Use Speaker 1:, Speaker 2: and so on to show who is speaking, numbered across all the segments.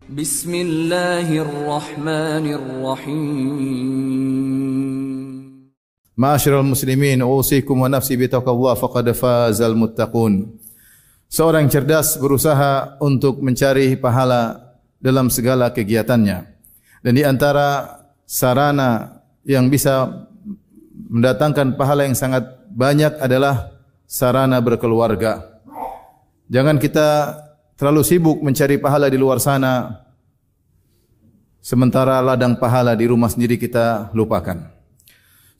Speaker 1: Bismillahirrahmanirrahim.
Speaker 2: Ma'asyiral muslimin, usikum wa nafsi bitaqwallah faqad fazal muttaqun. Seorang cerdas berusaha untuk mencari pahala dalam segala kegiatannya. Dan di antara sarana yang bisa mendatangkan pahala yang sangat banyak adalah sarana berkeluarga. Jangan kita terlalu sibuk mencari pahala di luar sana, sementara ladang pahala di rumah sendiri kita lupakan.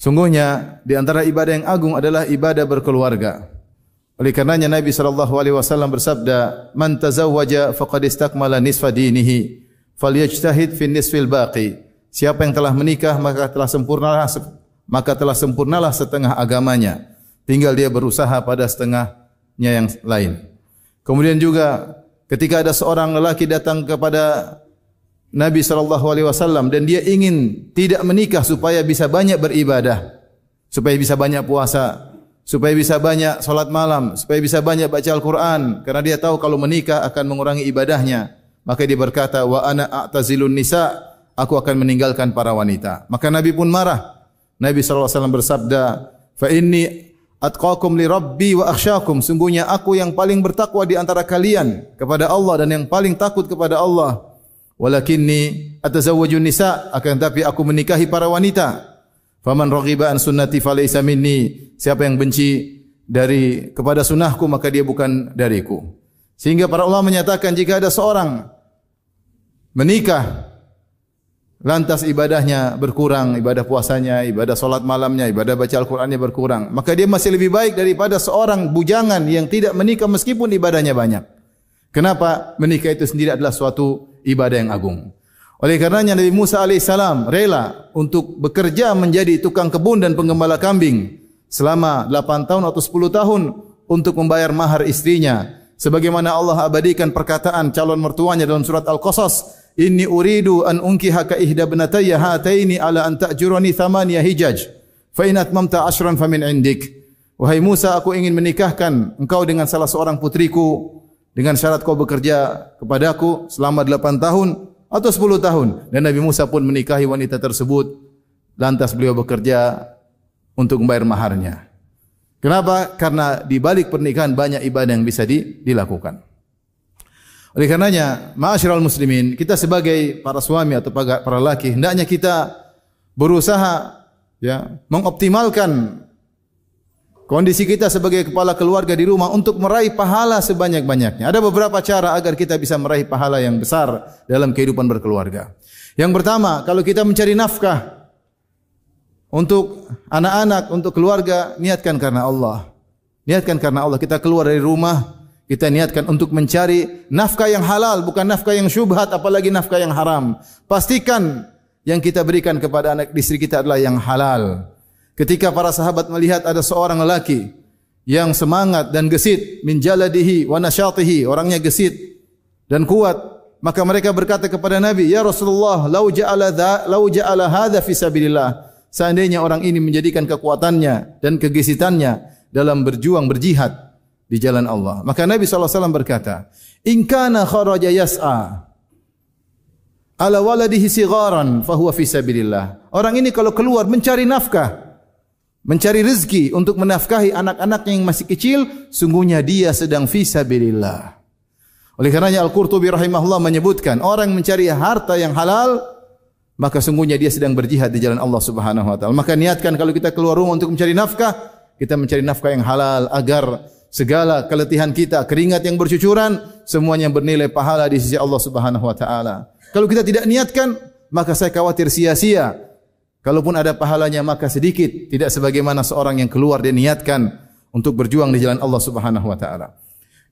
Speaker 2: Sungguhnya di antara ibadah yang agung adalah ibadah berkeluarga. Oleh karenanya Nabi SAW bersabda, "Man tazawwaja faqad istakmala nisfa dinihi, falyajtahid fi nisfil baqi." Siapa yang telah menikah maka telah sempurnalah setengah agamanya. Tinggal dia berusaha pada setengahnya yang lain. Kemudian juga ketika ada seorang lelaki datang kepada Nabi SAW dan dia ingin tidak menikah supaya bisa banyak beribadah, supaya bisa banyak puasa, supaya bisa banyak salat malam, supaya bisa banyak baca Al-Quran, karena dia tahu kalau menikah akan mengurangi ibadahnya. Maka dia berkata, "Wa ana a'tazilun nisa," aku akan meninggalkan para wanita. Maka Nabi pun marah. Nabi SAW bersabda, "Fa inni atqakum li rabbi wa akhsyakum." Sungguhnya aku yang paling bertakwa di antara kalian kepada Allah dan yang paling takut kepada Allah. "Walakinni atazawwajun nisa," akan tapi aku menikahi para wanita. "Faman raghiba an sunnati falaysa minni." Siapa yang benci kepada sunnahku maka dia bukan dariku. Sehingga para ulama menyatakan jika ada seorang menikah lantas ibadahnya berkurang, ibadah puasanya, ibadah salat malamnya, ibadah baca Al-Qur'annya berkurang, maka dia masih lebih baik daripada seorang bujangan yang tidak menikah meskipun ibadahnya banyak. Kenapa? Menikah itu sendiri adalah suatu ibadah yang agung. Oleh karenanya Nabi Musa alaihissalam rela untuk bekerja menjadi tukang kebun dan penggembala kambing selama 8 tahun atau 10 tahun untuk membayar mahar istrinya. Sebagaimana Allah abadikan perkataan calon mertuanya dalam surat Al-Qasas, "Inni uridu an unkihaka ihda ibnatayya hataini ala an ta'jurani thamaniya hijaj fa in atmamta 'ashran famin 'indik." Wahai Musa, aku ingin menikahkan engkau dengan salah seorang putriku dengan syarat kau bekerja kepadaku selama 8 tahun atau 10 tahun. Dan Nabi Musa pun menikahi wanita tersebut. Lantas beliau bekerja untuk membayar maharnya. Kenapa? Karena di balik pernikahan banyak ibadah yang bisa dilakukan. Oleh karenanya, ma'asyiral muslimin, kita sebagai para suami atau para laki hendaknya kita berusaha mengoptimalkan kondisi kita sebagai kepala keluarga di rumah untuk meraih pahala sebanyak-banyaknya. Ada beberapa cara agar kita bisa meraih pahala yang besar dalam kehidupan berkeluarga. Yang pertama, kalau kita mencari nafkah untuk anak-anak, untuk keluarga, niatkan karena Allah. Niatkan karena Allah. Kita keluar dari rumah, kita niatkan untuk mencari nafkah yang halal, bukan nafkah yang syubhat, apalagi nafkah yang haram. Pastikan yang kita berikan kepada anak istri kita adalah yang halal. Ketika para sahabat melihat ada seorang lelaki yang semangat dan gesit, min jaladihi wa nasyatihi, orangnya gesit dan kuat, maka mereka berkata kepada Nabi, "Ya Rasulullah, lau ja'ala hadza fi sabilillah." Seandainya orang ini menjadikan kekuatannya dan kegesitannya dalam berjuang, berjihad di jalan Allah. Maka Nabi SAW berkata, "In kana kharaja yas'a ala waladihi sigharan fahuwa fi sabilillah." Orang ini kalau keluar mencari nafkah, mencari rezeki untuk menafkahi anak-anaknya yang masih kecil, sungguhnya dia sedang fi sabilillah. Oleh karenanya Al-Qurtubi rahimahullah menyebutkan, orang mencari harta yang halal, maka sungguhnya dia sedang berjihad di jalan Allah Subhanahu wa taala. Maka niatkan kalau kita keluar rumah untuk mencari nafkah, kita mencari nafkah yang halal agar segala keletihan kita, keringat yang bercucuran, semuanya bernilai pahala di sisi Allah Subhanahu wa taala. Kalau kita tidak niatkan, maka saya khawatir sia-sia. Kalaupun ada pahalanya maka sedikit, tidak sebagaimana seorang yang keluar dan niatkan untuk berjuang di jalan Allah Subhanahu wa taala.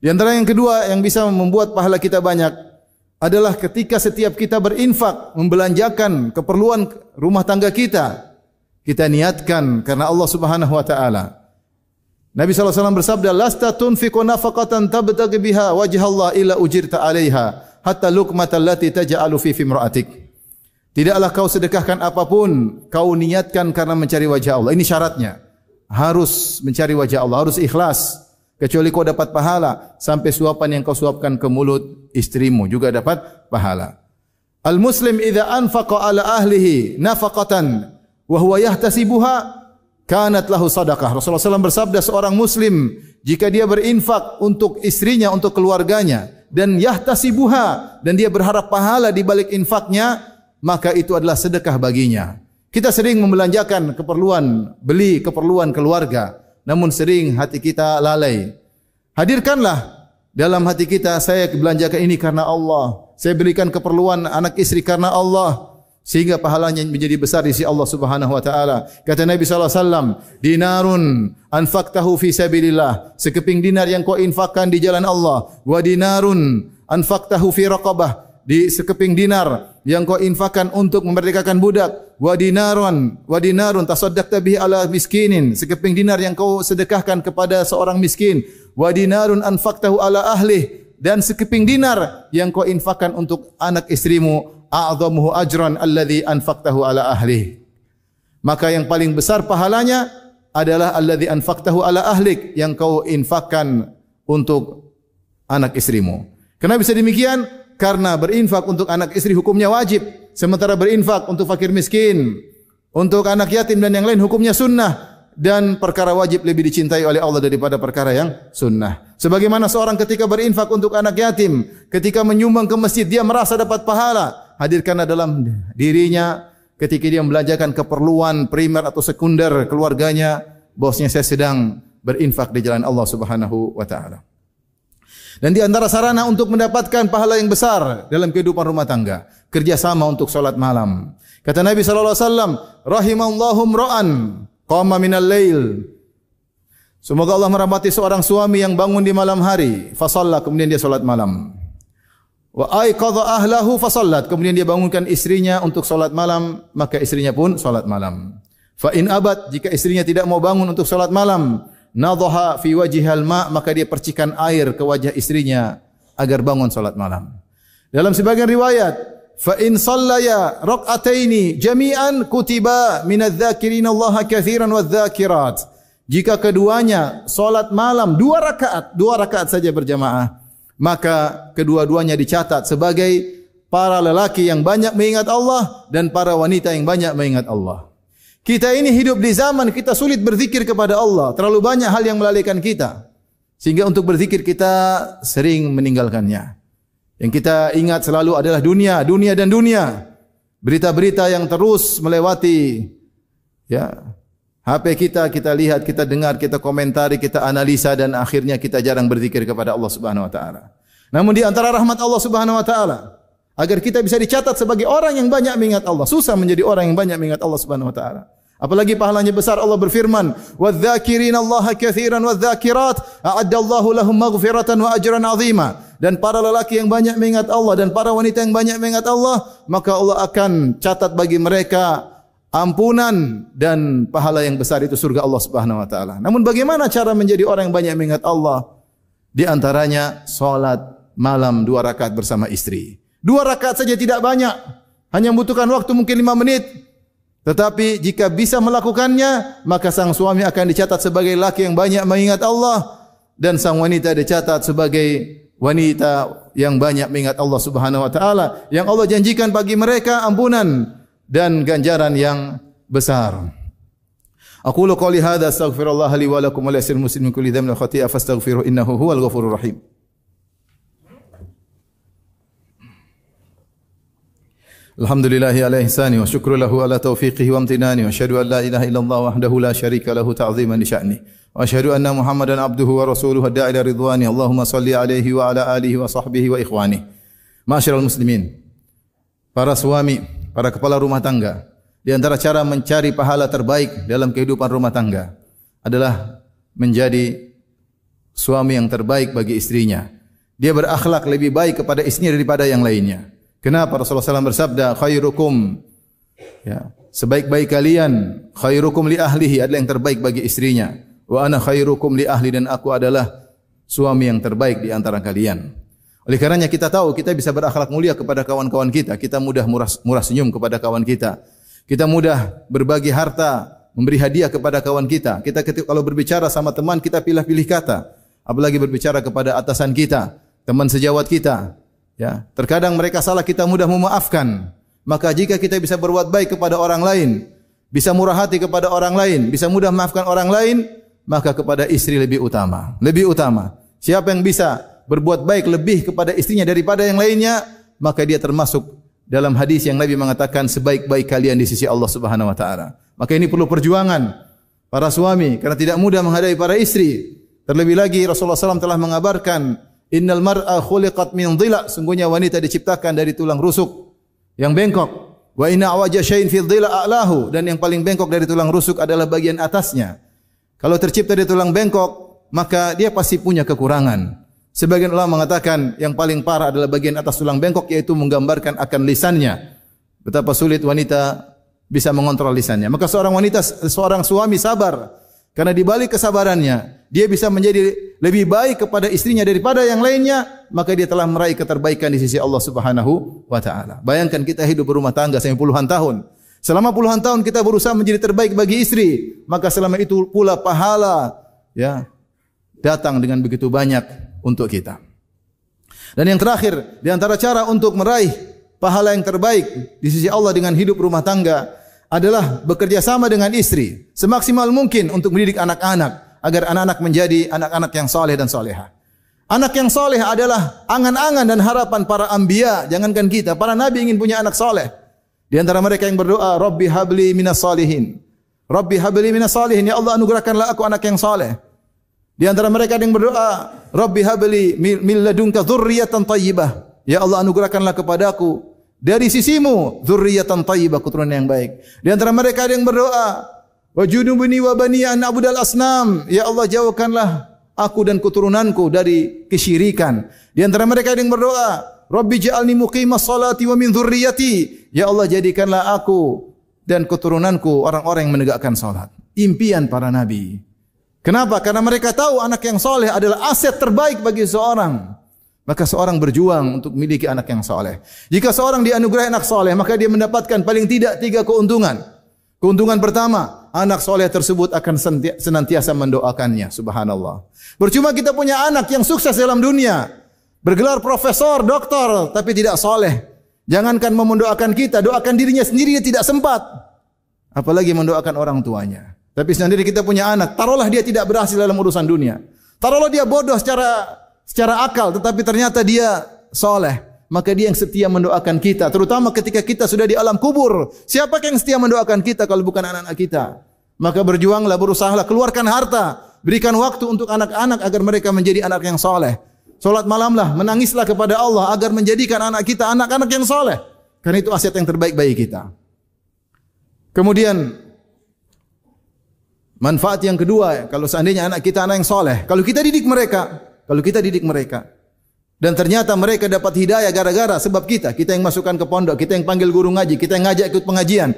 Speaker 2: Di antara yang kedua yang bisa membuat pahala kita banyak adalah ketika setiap kita berinfak, membelanjakan keperluan rumah tangga kita, kita niatkan karena Allah Subhanahu wa taala. Nabi SAW bersabda, "Lasta tunfiqu nafaqatan tabtaghi biha wajhallah illa ujirta 'alaiha hatta luqmatal lati taj'alu fi imra'atik." Tidaklah kau sedekahkan apapun, kau niatkan karena mencari wajah Allah. Ini syaratnya. Harus mencari wajah Allah, harus ikhlas. Kecuali kau dapat pahala sampai suapan yang kau suapkan ke mulut istrimu juga dapat pahala. Al-muslim idza anfaqa ala ahlihi nafaqatan wa huwa yahtasibuha kanat lahu sadaqah. Rasulullah SAW bersabda, seorang muslim jika dia berinfak untuk istrinya, untuk keluarganya, dan yahtasibuha, dan dia berharap pahala di balik infaknya, maka itu adalah sedekah baginya. Kita sering membelanjakan keperluan, beli keperluan keluarga, namun sering hati kita lalai. Hadirkanlah dalam hati kita, saya belanjakan ini karena Allah, saya berikan keperluan anak istri karena Allah, sehingga pahalanya menjadi besar di sisi Allah Subhanahu wa taala. Kata Nabi sallallahu alaihi wasallam, dinarun anfaqtahu fi sabilillah, sekeping dinar yang kau infakkan di jalan Allah, wa dinarun anfaqtahu fi raqabah, di sekeping dinar yang kau infakkan untuk memerdekakan budak, wa dinarun tasaddaqta bihi ala miskinin, sekeping dinar yang kau sedekahkan kepada seorang miskin, wa dinarun anfaqtahu ala ahli, dan sekeping dinar yang kau infakkan untuk anak istrimu, a'dhamuhu ajran alladhi anfaqtahu ala ahli. Maka yang paling besar pahalanya adalah alladhi anfaqtahu ala ahlik, yang kau infakkan untuk anak istrimu. Kenapa bisa demikian? Karena berinfak untuk anak istri hukumnya wajib, sementara berinfak untuk fakir miskin, untuk anak yatim dan yang lain hukumnya sunnah. Dan perkara wajib lebih dicintai oleh Allah daripada perkara yang sunnah. Sebagaimana seorang ketika berinfak untuk anak yatim, ketika menyumbang ke masjid, dia merasa dapat pahala. Hadirkanlah dalam dirinya ketika dia membelanjakan keperluan primer atau sekunder keluarganya, bosnya saya sedang berinfak di jalan Allah Subhanahu wa taala. Dan di antara sarana untuk mendapatkan pahala yang besar dalam kehidupan rumah tangga, kerjasama untuk salat malam. Kata Nabi sallallahu alaihi wasallam, rahimallahu imra'an qama minal lail. Semoga Allah merahmati seorang suami yang bangun di malam hari, fa shalla, kemudian dia salat malam. Wa aiqadha ahlahu fa shallat, kemudian dia bangunkan istrinya untuk salat malam, maka istrinya pun salat malam. Fa in abad, jika istrinya tidak mau bangun untuk salat malam, nadhaha fi wajhihal ma, maka dia percikan air ke wajah istrinya agar bangun salat malam. Dalam sebagian riwayat, fa in shallaya rak'ataini jami'an kutiba minadh-dhakirin Allah katsiran wadh-dhakirat. Jika keduanya salat malam 2 rakaat saja berjamaah, maka kedua-duanya dicatat sebagai para lelaki yang banyak mengingat Allah dan para wanita yang banyak mengingat Allah. Kita ini hidup di zaman kita sulit berzikir kepada Allah, terlalu banyak hal yang melalaikan kita, sehingga untuk berzikir kita sering meninggalkannya. Yang kita ingat selalu adalah dunia dan dunia. Berita-berita yang terus melewati HP kita lihat, kita dengar, kita komentari, kita analisa, dan akhirnya kita jarang berzikir kepada Allah Subhanahu wa taala. Namun di antara rahmat Allah Subhanahu wa taala, agar kita bisa dicatat sebagai orang yang banyak mengingat Allah. Susah menjadi orang yang banyak mengingat Allah Subhanahu wa taala. Apalagi pahalanya besar. Allah berfirman, "Wadz-dzakirina Allaha katsiran wadz-dzakirat, a'addallahu lahum maghfiratan wa ajran 'azima." Dan para lelaki yang banyak mengingat Allah dan para wanita yang banyak mengingat Allah, maka Allah akan catat bagi mereka ampunan dan pahala yang besar, itu surga Allah Subhanahu wa taala. Namun bagaimana cara menjadi orang yang banyak mengingat Allah? Di antaranya salat malam 2 rakaat bersama istri. 2 rakaat saja tidak banyak, hanya membutuhkan waktu mungkin 5 menit. Tetapi jika bisa melakukannya, maka sang suami akan dicatat sebagai laki yang banyak mengingat Allah, dan sang wanita dicatat sebagai wanita yang banyak mengingat Allah Subhanahu wa taala, yang Allah janjikan bagi mereka ampunan dan ganjaran yang besar. Aqulu qouli hadza astaghfirullah li wa lakum wa lisal muslimin kulli dhanbin wa khati'ah fastaghfiruhu innahu huwal ghafurur rahim. Alhamdulillahi ala ihsani wa syukru lahu ala taufiqihi wa amtinani wa asyhadu an la ilaha illallah wahdahu la syarika lahu ta'ziman li sya'ni wa asyhadu anna Muhammadan abduhu wa rasuluhu ad-da'i ila ridwani. Allahumma salli alaihi wa ala alihi wa sahbihi wa ikhwani. Ma'asyiral muslimin, para suami, para kepala rumah tangga, di antara cara mencari pahala terbaik dalam kehidupan rumah tangga adalah menjadi suami yang terbaik bagi istrinya. Dia berakhlak lebih baik kepada istrinya daripada yang lainnya. Kenapa? Rasulullah SAW bersabda, khairukum, sebaik-baik kalian, khairukum li ahlihi, adalah yang terbaik bagi istrinya. Wa ana khairukum li ahli, dan aku adalah suami yang terbaik di antara kalian. Oleh karenanya kita tahu kita bisa berakhlak mulia kepada kawan-kawan kita. Kita mudah murah senyum kepada kawan kita. Kita mudah berbagi harta, memberi hadiah kepada kawan kita. Kita kalau berbicara sama teman, kita pilih-pilih kata. Apalagi berbicara kepada atasan kita, teman sejawat kita. Ya, terkadang mereka salah, kita mudah memaafkan. Maka jika kita bisa berbuat baik kepada orang lain, bisa murah hati kepada orang lain, bisa mudah memaafkan orang lain, maka kepada istri lebih utama. Lebih utama. Siapa yang bisa berbuat baik lebih kepada istrinya daripada yang lainnya, maka dia termasuk dalam hadis yang Nabi mengatakan sebaik-baik kalian di sisi Allah Subhanahu wa taala. Maka ini perlu perjuangan para suami karena tidak mudah menghadapi para istri. Terlebih lagi Rasulullah SAW telah mengabarkan, innal mar'a khuliqat min dhila, sungguhnya wanita diciptakan dari tulang rusuk yang bengkok. Wa inna awaja syai'in fi dhila a'lahu, dan yang paling bengkok dari tulang rusuk adalah bagian atasnya. Kalau tercipta dari tulang bengkok, maka dia pasti punya kekurangan. Sebagian ulama mengatakan yang paling parah adalah bagian atas tulang bengkok, yaitu menggambarkan akan lisannya. Betapa sulit wanita bisa mengontrol lisannya. Maka seorang suami sabar, karena di balik kesabarannya, dia bisa menjadi lebih baik kepada istrinya daripada yang lainnya, maka dia telah meraih keterbaikan di sisi Allah Subhanahu wa taala. Bayangkan kita hidup berumah tangga sampai puluhan tahun. Selama puluhan tahun kita berusaha menjadi terbaik bagi istri, maka selama itu pula pahala ya datang dengan begitu banyak untuk kita. Dan yang terakhir, di antara cara untuk meraih pahala yang terbaik di sisi Allah dengan hidup rumah tangga adalah bekerja sama dengan istri semaksimal mungkin untuk mendidik anak-anak agar anak-anak menjadi anak-anak yang saleh dan salehah. Anak yang saleh adalah angan-angan dan harapan para anbiya, jangankan kita, para nabi ingin punya anak saleh. Di antara mereka yang berdoa, Rabbi habli minas salihin. Rabbi habli minas salihin, ya Allah anugerahkanlah aku anak yang saleh. Di antara mereka yang berdoa, Rabbi habli min ladunka dzurriyyatan thayyibah. Ya Allah anugerahkanlah kepadaku dari sisimu dzurriyyatan thayyibah, keturunan yang baik. Di antara mereka ada yang berdoa, wajunubni wa bani an na'budal asnam. Ya Allah jauhkanlah aku dan keturunanku dari kesyirikan. Di antara mereka ada yang berdoa, Rabbi ja'alni muqimas salati wa min dzurriyyati. Ya Allah jadikanlah aku dan keturunanku orang-orang yang menegakkan salat. Impian para nabi. Kenapa? Karena mereka tahu anak yang soleh adalah aset terbaik bagi seorang. Maka seorang berjuang untuk memiliki anak yang soleh. Jika seorang dianugerahi anak soleh, maka dia mendapatkan paling tidak 3 keuntungan. Keuntungan pertama, anak soleh tersebut akan senantiasa mendoakannya. Subhanallah. Percuma kita punya anak yang sukses dalam dunia, bergelar profesor, doktor, tapi tidak soleh. Jangankan mendoakan kita, doakan dirinya sendiri dia tidak sempat. Apalagi mendoakan orang tuanya. Tapi sendiri kita punya anak, taruhlah dia tidak berhasil dalam urusan dunia. Taruhlah dia bodoh secara akal, tetapi ternyata dia soleh. Maka dia yang setia mendoakan kita, terutama ketika kita sudah di alam kubur. Siapa yang setia mendoakan kita kalau bukan anak-anak kita? Maka berjuanglah, berusahalah, keluarkan harta, berikan waktu untuk anak-anak agar mereka menjadi anak yang soleh. Solat malamlah, menangislah kepada Allah agar menjadikan anak kita anak-anak yang soleh. Karena itu aset yang terbaik bagi kita. Kemudian manfaat yang kedua, kalau seandainya anak kita anak yang soleh, kalau kita didik mereka, dan ternyata mereka dapat hidayah gara-gara sebab kita yang masukkan ke pondok, kita yang panggil guru ngaji, kita yang ngajak ikut pengajian,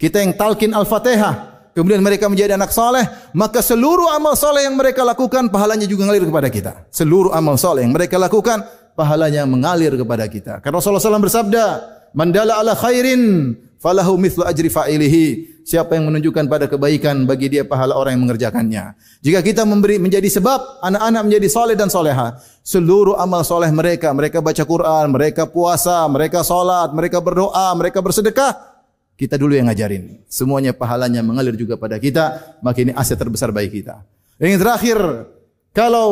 Speaker 2: kita yang talqin Al-Fatihah, kemudian mereka menjadi anak soleh, maka seluruh amal soleh yang mereka lakukan, pahalanya juga mengalir kepada kita. Seluruh amal soleh yang mereka lakukan, pahalanya mengalir kepada kita. Karena Rasulullah SAW bersabda, man dalla ala khairin falahu mithlu ajri fa'ilihi. Siapa yang menunjukkan pada kebaikan, bagi dia pahala orang yang mengerjakannya. Jika kita menjadi sebab anak-anak menjadi soleh dan soleha, seluruh amal soleh mereka baca Quran, mereka puasa, mereka solat, mereka berdoa, mereka bersedekah, kita dulu yang ngajarin. Semuanya pahalanya mengalir juga pada kita, maka ini aset terbesar bagi kita. Yang terakhir, kalau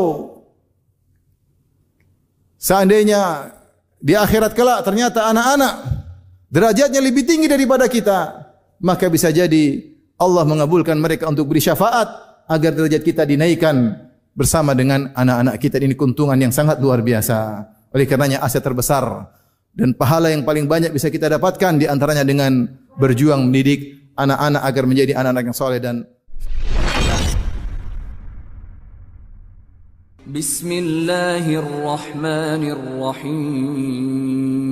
Speaker 2: seandainya di akhirat kelak ternyata anak-anak derajatnya lebih tinggi daripada kita, maka bisa jadi Allah mengabulkan mereka untuk beri syafaat agar derajat kita dinaikkan bersama dengan anak-anak kita. Ini keuntungan yang sangat luar biasa. Oleh karenanya aset terbesar dan pahala yang paling banyak bisa kita dapatkan di antaranya dengan berjuang mendidik anak-anak agar menjadi anak-anak yang soleh dan
Speaker 1: Bismillahirrahmanirrahim.